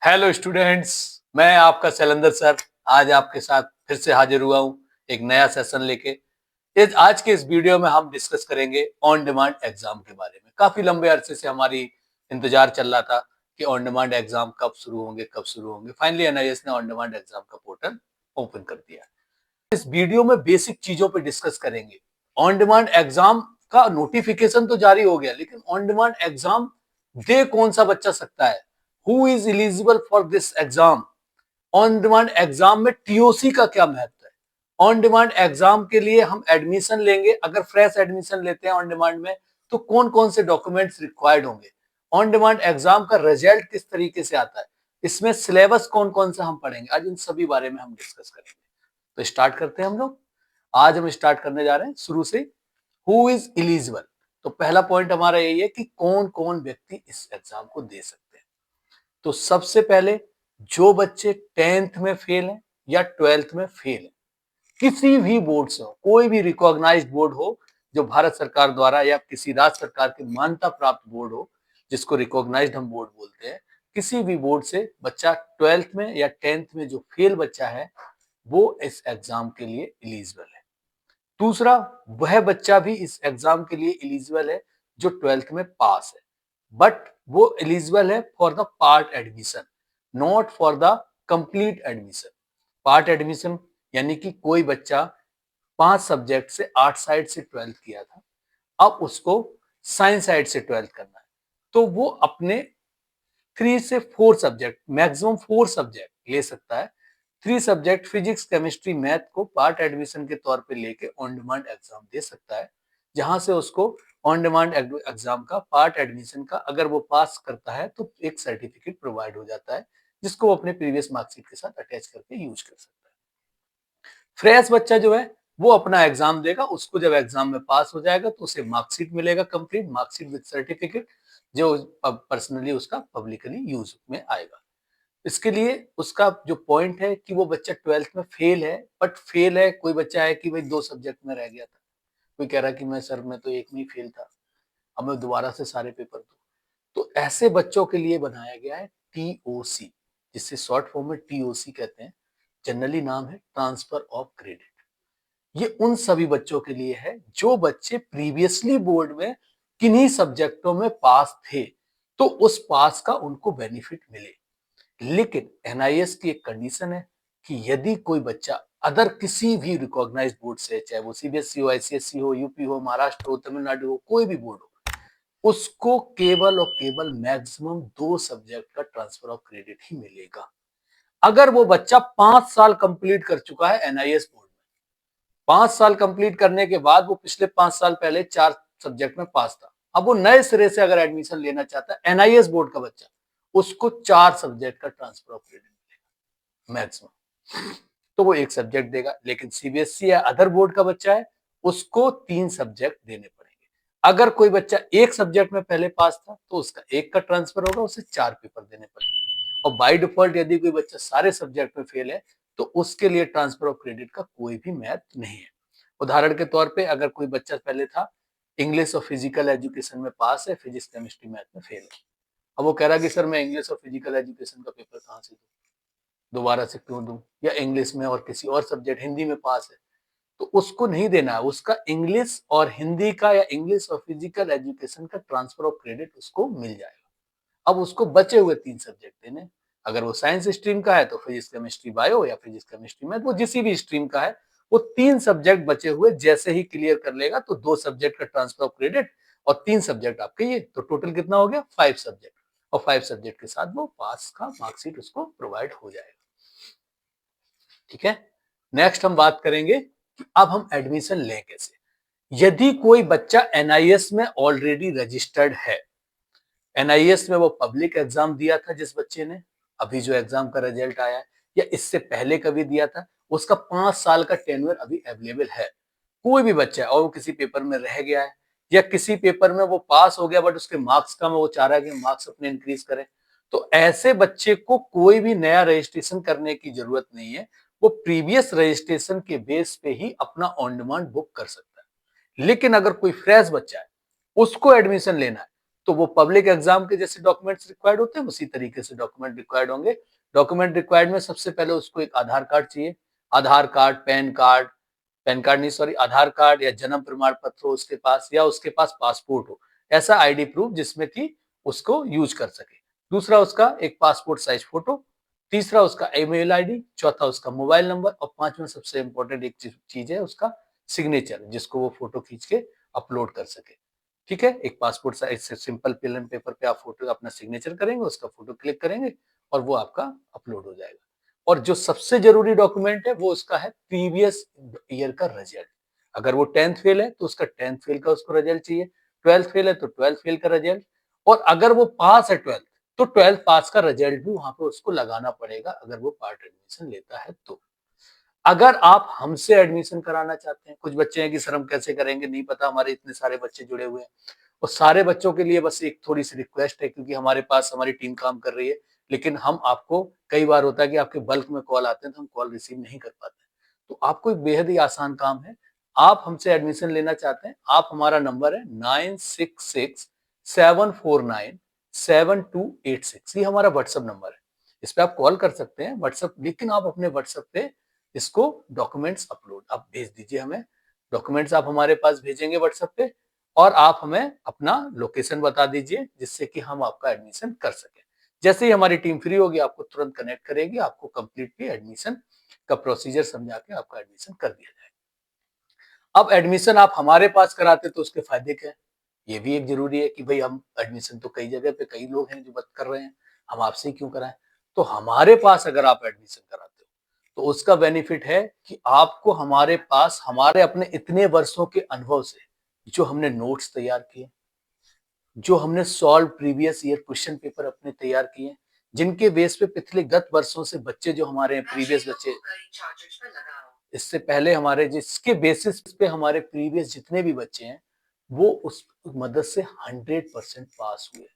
Hello students, मैं आपका Shailendra sir आज आपके साथ फिर से हाजिर हुआ हूँ एक नया सेशन लेके। आज के इस वीडियो में हम डिस्कस करेंगे ऑन डिमांड एग्जाम के बारे में। काफी लंबे अरसे से हमारी इंतजार चल रहा था कि ऑन डिमांड एग्जाम कब शुरू होंगे। फाइनली एनआईएस ने ऑन डिमांड एग्जाम का पोर्टल ओपन कर दिया। इस वीडियो में बेसिक चीजों पे डिस्कस करेंगे। ऑन डिमांड एग्जाम का नोटिफिकेशन तो जारी हो गया, लेकिन ऑन डिमांड एग्जाम दे कौन सा बच्चा सकता है, who is eligible for this exam. On demand exam में टीओसी का क्या महत्व है। ऑन डिमांड एग्जाम के लिए हम एडमिशन लेंगे, अगर फ्रेश एडमिशन लेते हैं ऑन डिमांड में तो कौन कौन से डॉक्यूमेंट्स रिक्वायर्ड होंगे। ऑन डिमांड एग्जाम का रिजल्ट किस तरीके से आता है, इसमें सिलेबस कौन कौन सा हम पढ़ेंगे, आज इन सभी बारे में हम डिस्कस करेंगे। तो स्टार्ट करते हैं हम लोग। आज हम स्टार्ट करने जा रहे हैं शुरू से, हु इज एलिजिबल। तो पहला पॉइंट हमारा यही है कि कौन कौन व्यक्ति इस एग्जाम को दे सकते हैं। तो सबसे पहले जो बच्चे 10th में फेल हैं या 12th में फेल हैं, किसी भी बोर्ड से हो, कोई भी रिकॉग्नाइज्ड बोर्ड हो जो भारत सरकार द्वारा या किसी राज्य सरकार की मान्यता प्राप्त बोर्ड हो, जिसको रिकॉग्नाइज्ड हम बोर्ड बोलते हैं, किसी भी बोर्ड से बच्चा 12th में या 10th में जो फेल बच्चा है वो इस एग्जाम के लिए एलिजिबल है। दूसरा, वह बच्चा भी इस एग्जाम के लिए एलिजिबल है जो 12th में पास है, बट वो एलिजिबल है for the part admission, not for the complete admission. Part admission यानी कि कोई बच्चा 5 सब्जेक्ट से 8 साइड से 12th किया था, अब उसको साइंस साइड से 12th करना है, तो वो अपने 3 से 4 सब्जेक्ट, मैक्सिमम 4 सब्जेक्ट ले सकता है। 3 सब्जेक्ट फिजिक्स, केमिस्ट्री, मैथ को पार्ट एडमिशन के तौर पे लेके ऑन डिमांड एग्जाम दे सकता है, जहां से उसको ऑन डिमांड एग्जाम का पार्ट एडमिशन का अगर वो पास करता है तो एक सर्टिफिकेट प्रोवाइड हो जाता है, जिसको वो अपने प्रीवियस मार्कशीट के साथ अटैच करके यूज कर सकता है। फ्रेश बच्चा जो है वो अपना एग्जाम देगा, उसको जब एग्जाम में पास हो जाएगा तो उसे मार्कशीट मिलेगा, कंप्लीट मार्कशीट विद सर्टिफिकेट, जो पर्सनली उसका पब्लिकली यूज में आएगा। इसके लिए उसका जो पॉइंट है कि वो बच्चा 12th में फेल है, बट फेल है, कोई बच्चा है कि भाई 2 सब्जेक्ट में रह गया था, कोई कह रहा है कि मैं सर मैं तो एक में ही फेल था, अब मैं दोबारा से सारे पेपर दूं। तो ऐसे बच्चों के लिए बनाया गया है टीओसी, जिससे शॉर्ट फॉर्म में टीओसी कहते हैं, जनरली नाम है ट्रांसफर ऑफ क्रेडिट। ये उन सभी बच्चों के लिए है जो बच्चे प्रीवियसली बोर्ड में किन्हीं सब्जेक्टों में पास थे, तो उस पास का उनको बेनिफिट मिले। लेकिन एनआईएस की एक कंडीशन है कि यदि कोई बच्चा अदर किसी भी रिकॉग्नाइज्ड बोर्ड से, चाहे वो सीबीएसई हो, आईसीएसई हो, यूपी हो, महाराष्ट्र हो, तमिलनाडु हो, कोई भी बोर्ड हो, उसको केवल और केवल मैक्सिमम 2 सब्जेक्ट का ट्रांसफर ऑफ क्रेडिट ही मिलेगा। अगर वो बच्चा 5 साल कंप्लीट कर चुका है एनआईएस बोर्ड में, 5 साल कंप्लीट करने के बाद वो पिछले 5 साल पहले 4 सब्जेक्ट में पास था, अब वो नए सिरे से अगर एडमिशन लेना चाहता है एनआईएस बोर्ड का बच्चा, उसको 4 सब्जेक्ट का ट्रांसफर ऑफ क्रेडिट मिलेगा मैक्सिमम, तो वो एक सब्जेक्ट देगा। लेकिन सीबीएसई या अदर बोर्ड का बच्चा है, उसको 3 सब्जेक्ट देने पड़ेंगे। अगर कोई बच्चा एक सब्जेक्ट में पहले पास था तो उसका एक का ट्रांसफर होगा, उसे 4 पेपर देने पड़ेंगे। और बाय डिफॉल्ट यदि कोई बच्चा सारे सब्जेक्ट में फेल है तो उसके लिए ट्रांसफर ऑफ क्रेडिट का कोई भी महत्व नहीं है। उदाहरण के तौर पे अगर कोई बच्चा पहले था इंग्लिश और फिजिकल एजुकेशन में पास है, फिजिक्स केमिस्ट्री मैथ में फेल है, अब वो कह रहा है कि सर मैं इंग्लिश और फिजिकल एजुकेशन का पेपर कहाँ से दूं, दोबारा से क्यों दूं, या इंग्लिश में और किसी और सब्जेक्ट हिंदी में पास है, तो उसको नहीं देना है। उसका इंग्लिश और हिंदी का या इंग्लिश और फिजिकल एजुकेशन का ट्रांसफर ऑफ क्रेडिट उसको मिल जाएगा। अब उसको बचे हुए 3 सब्जेक्ट देने, अगर वो साइंस स्ट्रीम का है तो फिजिक्स केमिस्ट्री बायो, या फिजिक्स केमिस्ट्री मैथ, वो जिस भी स्ट्रीम का है, वो 3 सब्जेक्ट बचे हुए जैसे ही क्लियर कर लेगा तो 2 सब्जेक्ट का ट्रांसफर ऑफ क्रेडिट और 3 सब्जेक्ट आपके, ये तो टोटल कितना हो गया 5 सब्जेक्ट, और 5 सब्जेक्ट के साथ वो पास का मार्कशीट उसको प्रोवाइड हो जाएगा। ठीक है, नेक्स्ट हम बात करेंगे कि अब हम एडमिशन लें कैसे। यदि कोई बच्चा एनआईएस में ऑलरेडी रजिस्टर्ड है, एनआईएस में वो पब्लिक एग्जाम दिया था जिस बच्चे ने, अभी जो एग्जाम का रिजल्ट आया है, या इससे पहले कभी दिया था, उसका 5 साल का टेन्योर अभी अवेलेबल है। कोई भी बच्चा है और वो किसी पेपर में रह गया है या किसी पेपर में वो पास हो गया बट उसके मार्क्स कम है, वो चाह रहा है कि मार्क्स अपने इंक्रीज करें, तो ऐसे बच्चे को कोई भी नया रजिस्ट्रेशन करने की जरूरत नहीं है। वो प्रीवियस रजिस्ट्रेशन के बेस पे ही अपना ऑन डिमांड बुक कर सकता है। लेकिन अगर कोई फ्रेश बच्चा है, उसको एडमिशन लेना है, तो वो पब्लिक एग्जाम के जैसे डॉक्यूमेंट्स रिक्वायर्ड होते हैं उसी तरीके से डॉक्यूमेंट रिक्वायर्ड होंगे। डॉक्यूमेंट रिक्वायर्ड में सबसे पहले उसको एक आधार कार्ड चाहिए, आधार कार्ड, पैन कार्ड नहीं सॉरी आधार कार्ड या जन्म प्रमाण पत्र हो उसके पास, या उसके पास पासपोर्ट हो, ऐसा आईडी प्रूफ जिसमें कि उसको यूज कर सके। दूसरा उसका एक पासपोर्ट साइज फोटो, तीसरा उसका ईमेल आईडी, चौथा उसका मोबाइल नंबर, और पांचवा सबसे इंपॉर्टेंट एक चीज है उसका सिग्नेचर, जिसको वो फोटो खींच के अपलोड कर सके। ठीक है, एक पासपोर्ट साइज से सिंपल पेन पेपर पे आप फोटो अपना सिग्नेचर करेंगे, उसका फोटो क्लिक करेंगे और वो आपका अपलोड हो जाएगा। और जो सबसे जरूरी डॉक्यूमेंट है वो उसका है प्रीवियस ईयर का रिजल्ट। अगर वो 10th फेल है तो उसका 10th फेल का उसको रिजल्ट चाहिए, 12th फेल है तो 12th फेल का रिजल्ट, और अगर वो पास है 12th तो 12th पास का रिजल्ट भी वहां पे उसको लगाना पड़ेगा अगर वो पार्ट एडमिशन लेता है तो। अगर आप हमसे एडमिशन कराना चाहते हैं, कुछ बच्चे हैं कि सर हम कैसे करेंगे, नहीं पता, हमारे इतने सारे बच्चे जुड़े हुए हैं, और सारे बच्चों के लिए बस एक थोड़ी सी रिक्वेस्ट है, क्योंकि हमारे पास हमारी टीम काम कर रही है, लेकिन हम आपको कई बार होता है कि आपके बल्क में कॉल आते हैं तो हम कॉल रिसीव नहीं कर पाते। तो आपको एक बेहद ही आसान काम है, आप हमसे एडमिशन लेना चाहते हैं, आप हमारा नंबर है 9667497286, ये हमारा व्हाट्सएप नंबर है, इस पे आप कॉल कर सकते हैं व्हाट्सएप, लेकिन आप अपने व्हाट्सएप पे इसको डॉक्यूमेंट्स अपलोड आप भेज दीजिए हमें। डॉक्यूमेंट्स आप हमारे पास भेजेंगे व्हाट्सएप पे, और आप हमें अपना लोकेशन बता दीजिए जिससे कि हम आपका एडमिशन कर सकें। जैसे ही हमारी टीम फ्री होगी आपको तुरंत कनेक्ट करेगी, आपको कंप्लीटली एडमिशन का प्रोसीजर समझा के आपका एडमिशन कर दिया जाएगा। अब एडमिशन आप हमारे पास कराते तो उसके फायदे क्या है, ये भी एक जरूरी है कि भाई हम एडमिशन तो कई जगह पे कई लोग हैं जो बात कर रहे हैं, हम आपसे ही क्यों कराएं। तो हमारे पास अगर आप एडमिशन कराते हो तो उसका बेनिफिट है कि आपको हमारे पास हमारे अपने इतने वर्षों के अनुभव से जो हमने नोट्स तैयार किए, जो हमने solve previous year question paper अपने तैयार किए, जिनके बेस पे पिछले गत वर्षों से बच्चे जो हमारे प्रीवियस बच्चे, इससे पहले हमारे जिसके बेसिस पे हमारे प्रीवियस जितने भी बच्चे हैं वो उस मदद से 100% पास हुए,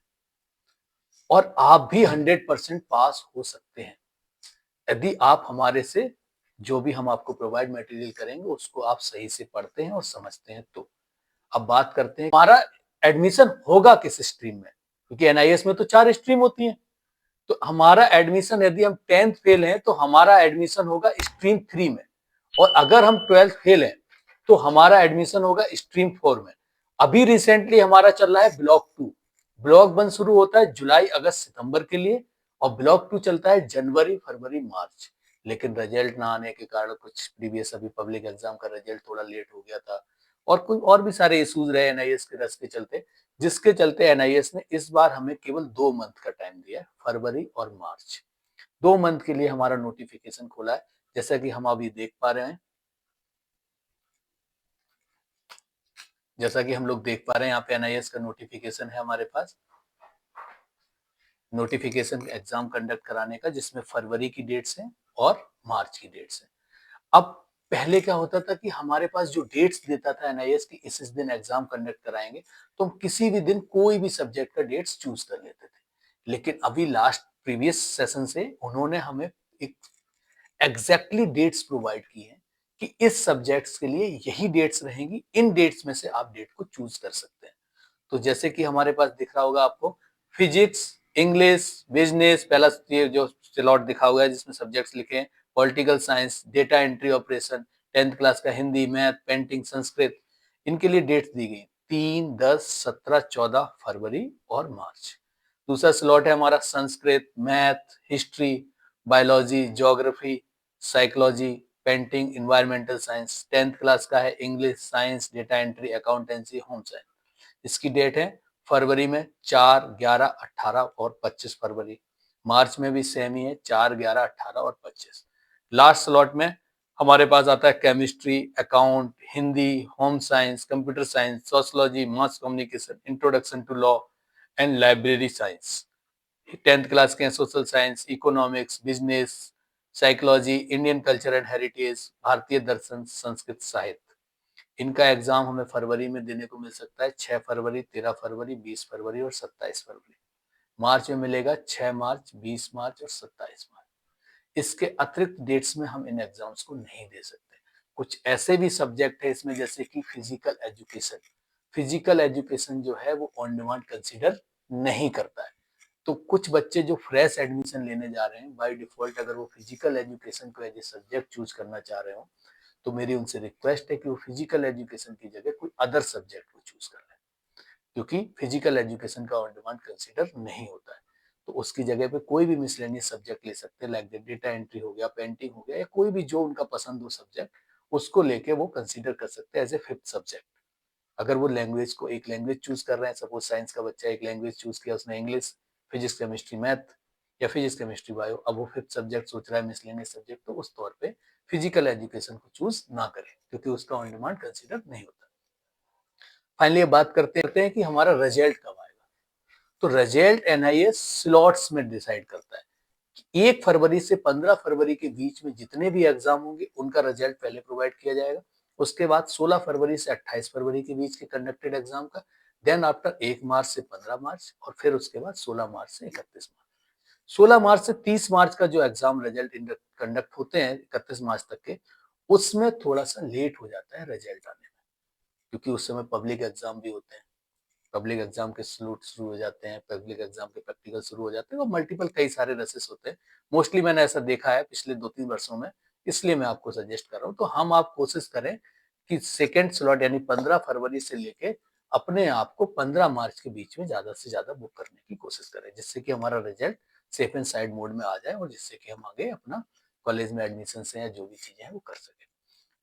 और आप भी 100% पास हो सकते हैं यदि आप हमारे से जो भी हम आपको प्रोवाइड मटेरियल करेंगे उसको आप सही से पढ़ते हैं और समझते हैं तो। अब बात करते हैं हमारा एडमिशन होगा किस स्ट्रीम में, क्योंकि एनआईएस में तो 4 स्ट्रीम होती हैं। तो हमारा एडमिशन यदि हम 10th फेल हैं तो हमारा एडमिशन होगा स्ट्रीम 3 में, और अगर हम 12th फेल हैं तो हमारा एडमिशन होगा स्ट्रीम 4 में। अभी रिसेंटली हमारा चल रहा है ब्लॉक 2, ब्लॉक 1 शुरू होता है जुलाई अगस्त सितंबर के लिए, और ब्लॉक 2 चलता है जनवरी फरवरी मार्च। लेकिन रिजल्ट ना आने के कारण कुछ प्रीवियस अभी पब्लिक एग्जाम का रिजल्ट थोड़ा लेट हो गया था, और कोई और भी सारे इश्यूज रहे एनआईएस के रस के चलते, जिसके चलते एनआईएस ने इस बार हमें केवल 2 मंथ का टाइम दिया है, फरवरी और मार्च। 2 मंथ के लिए हमारा नोटिफिकेशन खोला है, जैसा कि हम अभी देख पा रहे हैं, जैसा कि हम लोग देख पा रहे हैं यहाँ पे एनआईएस का नोटिफिकेशन है हमारे पास, नोटिफिकेशन एग्जाम कंडक्ट कराने का, जिसमें फरवरी की डेट्स हैं और मार्च की डेट्स हैं। अब पहले क्या होता था कि हमारे पास जो डेट्स देता था एनआईएस की इस दिन एग्जाम कंडक्ट कराएंगे, तो हम किसी भी दिन कोई भी सब्जेक्ट का डेट्स चूज कर लेते थे। लेकिन अभी लास्ट प्रीवियस सेशन से उन्होंने हमें एक एग्जैक्टली डेट्स प्रोवाइड की है कि इस सब्जेक्ट्स के लिए यही डेट्स रहेंगी, इन डेट्स में से आप डेट को चूज कर सकते हैं। तो जैसे कि हमारे पास दिख रहा होगा आपको, फिजिक्स, इंग्लिश, बिजनेस, पहला ये जो स्लॉट दिखा हुआ है जिसमें सब्जेक्ट्स लिखे हैं, political science, data entry operation, 10th class का हिंदी, मैथ, पेंटिंग, संस्कृत, इनके लिए डेट्स दी गई 3, 10, 17, 14 फरवरी और मार्च। दूसरा स्लॉट है हमारा Sanskrit, math, history, biology, geography, psychology, painting, environmental science. 10th class का है English, science, data entry, accountancy, home science. इसकी डेट है फरवरी में 4, 11, 18 और 25 फरवरी। मार्च में भी सेम ही है, 4, 11, 18 और 25। लास्ट स्लॉट में हमारे पास आता है chemistry, account, Hindi, home science, computer science, sociology, mass communication, introduction to law and library science. 10th class के हैं social science, economics, business, psychology, Indian culture and heritage, भारतीय दर्शन, संस्कृत, साहित्य। इनका एग्जाम हमें फरवरी में देने को मिल सकता है, 6 फरवरी, 13 फरवरी, 20 फरवरी और 27 फरवरी। मार्च में मिलेगा 6 मार्च, 20 मार्च और 27 मार्च। इसके अतिरिक्त डेट्स में हम इन एग्जाम्स को नहीं दे सकते। कुछ ऐसे भी सब्जेक्ट है इसमें जैसे कि फिजिकल एजुकेशन। फिजिकल एजुकेशन जो है वो ऑन डिमांड कंसीडर नहीं करता है। तो कुछ बच्चे जो फ्रेश एडमिशन लेने जा रहे हैं बाय डिफॉल्ट, अगर वो फिजिकल एजुकेशन को एज ए सब्जेक्ट चूज करना चाह रहे हो, तो मेरी उनसे रिक्वेस्ट है कि वो फिजिकल एजुकेशन की जगह कोई अदर सब्जेक्ट को चूज कर लें, क्योंकि फिजिकल एजुकेशन का ऑन डिमांड कंसीडर नहीं होता है। तो उसकी जगह पे कोई भी मिसलेनियस सब्जेक्ट ले सकते हैं, लाइक डेटा एंट्री हो गया, पेंटिंग हो गया, या कोई भी जो उनका पसंद हो सब्जेक्ट, उसको लेके वो कंसीडर कर सकते हैं एज ए फिफ्थ सब्जेक्ट। अगर वो लैंग्वेज को एक लैंग्वेज चूज कर रहे हैं, सपोज साइंस का बच्चा एक लैंग्वेज चूज किया, उसने इंग्लिश, फिजिक्स, केमिस्ट्री, मैथ, या फिजिक्स, केमिस्ट्री, बायो, अब वो फिफ्थ सब्जेक्ट सोच रहा है मिसलेनियस सब्जेक्ट, तो उस तौर पे फिजिकल एजुकेशन को चूज ना करें, क्योंकि उसका ऑन डिमांड कंसीडर नहीं होता। फाइनली बात करते हैं कि हमारा रिजल्ट कब आएगा। तो रिजल्ट एनआईए स्लॉट्स में डिसाइड करता है कि 1 फरवरी से 15 फरवरी के बीच में जितने भी एग्जाम होंगे उनका रिजल्ट पहले प्रोवाइड किया जाएगा। उसके बाद 16 फरवरी से 28 फरवरी के बीच के कंडक्टेड एग्जाम का, देन आफ्टर 1 मार्च से 15 मार्च, और फिर उसके बाद 16 मार्च से 31 मार्च। 16 मार्च से 30 मार्च का जो एग्जाम रिजल्ट कंडक्ट होते हैं 31 मार्च तक के, उसमें थोड़ा सा लेट हो जाता है रिजल्ट आने में, क्योंकि उस समय पब्लिक एग्जाम भी होते हैं, पब्लिक एग्जाम के स्लॉट शुरू हो जाते हैं, पब्लिक एग्जाम के प्रैक्टिकल शुरू हो जाते हैं, और मल्टीपल कई सारे रसेस होते हैं। मोस्टली मैंने ऐसा देखा है पिछले 2-3 वर्षों में, इसलिए मैं आपको सजेस्ट कर रहा हूँ। तो हम आप कोशिश करें कि सेकेंड स्लॉट यानी 15 फरवरी से लेके अपने आप को 15 मार्च के बीच में ज्यादा से ज्यादा बुक करने की कोशिश करें, जिससे कि हमारा result safe and side mode में आ जाए, और जिससे कि हम आगे अपना कॉलेज में एडमिशन से या जो भी चीजें हैं वो कर सकें।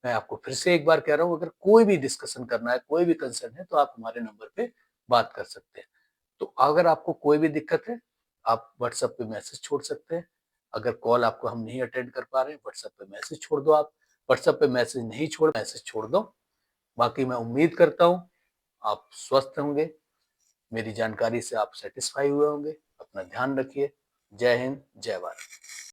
मैं आपको फिर से एक बार कह रहा हूँ, अगर कोई भी डिस्कशन करना है, कोई भी कंसर्न है, तो आप हमारे नंबर पे बात कर सकते हैं। तो अगर आपको कोई भी दिक्कत है, आप व्हाट्सएप पे मैसेज छोड़ सकते हैं। अगर कॉल आपको हम नहीं अटेंड कर पा रहे हैं, व्हाट्सएप पे मैसेज छोड़ दो आप। व्हाट्सएप पे मैसेज नहीं छोड़ मैसेज छोड़ दो। बाकी मैं उम्मीद करता हूँ आप स्वस्थ होंगे, मेरी जानकारी से आप सेटिस्फाई हुए होंगे। अपना ध्यान रखिए। जय हिंद, जय भारत।